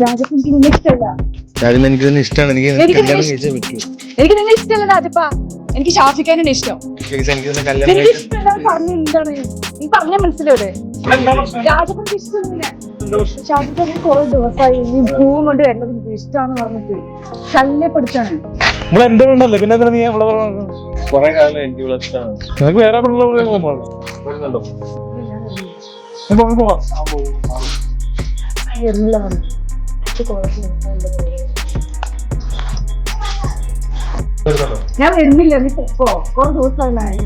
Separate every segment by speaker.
Speaker 1: രാജപ്പ എനിക്ക് നിന്നെ ഇഷ്ടമല്ല.
Speaker 2: എനിക്ക് തന്നെ ഇഷ്ടമാണ്.
Speaker 1: എനിക്ക് നിന്നെ ഇഷ്ടമല്ല രാജപ്പ. എനിക്ക് ഷാഫിക്കാനാണ് ഇഷ്ടം. എനിക്ക് ഇഷ്ടമല്ല പറഞ്ഞ എന്താണ് നീ പറഞ്ഞ മനസ്സിലൂടെ? രാജപ്പക്ക് ഇഷ്ടമൊന്നുമില്ല. ഷാഫിക്ക് കുറെ ദിവസമായി നീ പൂവും കൊണ്ട് വരുന്നത് എനിക്ക് ഇഷ്ടമാണെന്ന് പറഞ്ഞിട്ട് ശല്യപ്പെടുത്താണ്.
Speaker 3: എന്തുകൊണ്ടല്ലേ പിന്നെ നീ കൊറേ കാലം എനിക്ക് നിനക്ക് വേറെ
Speaker 1: ഞാൻ വരുന്നില്ല. നീ പോ. കുറെ ദിവസമായി.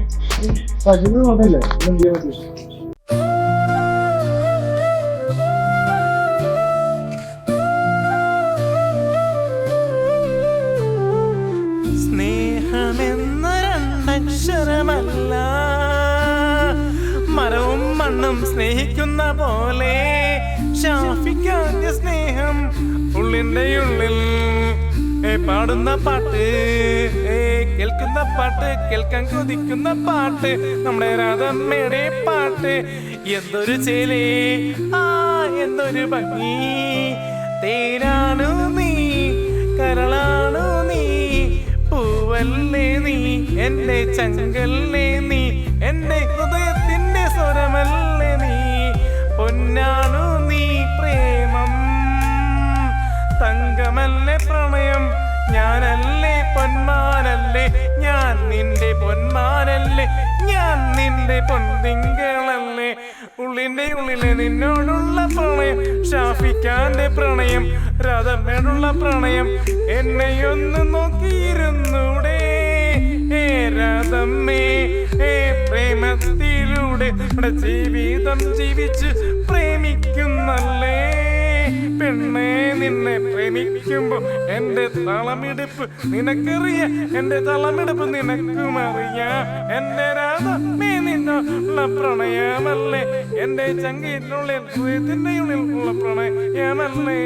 Speaker 4: സ്നേഹമെന്ന രണ്ടക്ഷരമല്ല, മരവും മണ്ണും സ്നേഹിക്കുന്ന പോലെ ഷാഫിക്കാന്റെ സ്നേഹം ഉള്ളിന്റെ ഉള്ളിൽ. പാടുന്ന പാട്ട്, കേൾക്കുന്ന പാട്ട്, കേൾക്കാൻ കൊതിക്കുന്ന പാട്ട്, നമ്മുടെ രാധമ്മയുടെ പാട്ട്. എന്തൊരു ചേലേ, എന്തൊരു ഭംഗി. തേനാണു നീ, കരളാണു നീ, പൂവല്ലേ നീ, എന്റെ ചങ്കല്ലേ നീ, എന്റെ ഹൃദയത്തിന്റെ സ്വരമല്ലേ നീ. പൊന്നാണു നീ പ്രേമം, തങ്കമല്ലേ പ്രണയം. ഞാനല്ലേ പൊന്മാനല്ലേ, ഞാൻ നിന്റെ പൊന്മാനല്ലേ, ഞാൻ നിന്റെ പൊന്തിങ്കളല്ലേ. ഉള്ളിന്റെ ഉള്ളിലെ നിന്നോടുള്ള പ്രണയം, ഷാഫിക്കാന്റെ പ്രണയം, രാധമ്മയോടുള്ള പ്രണയം. എന്നെയൊന്ന് നോക്കിയിരുന്നൂടെ രാധമ്മേ, പ്രേമത്തിലൂടെ നമ്മുടെ ജീവിതം ജീവിച്ച് പ്രേമിക്കുന്നല്ലേ പെണ്ണെ. നിന്നെ പ്രേമിക്കുമ്പോ എന്റെ തളമിടിപ്പ് നിനക്കറിയാം, എന്റെ തളമിടിപ്പ് നിനക്കും അറിയാം. എന്റെ രാധമ്മേ, നിന്നുള്ള പ്രണയമല്ലേ, എന്റെ ചങ്കിനുള്ളിൽ ഹൃദയത്തിന്റെ ഉള്ളിൽ ഉള്ള പ്രണയമല്ലേ.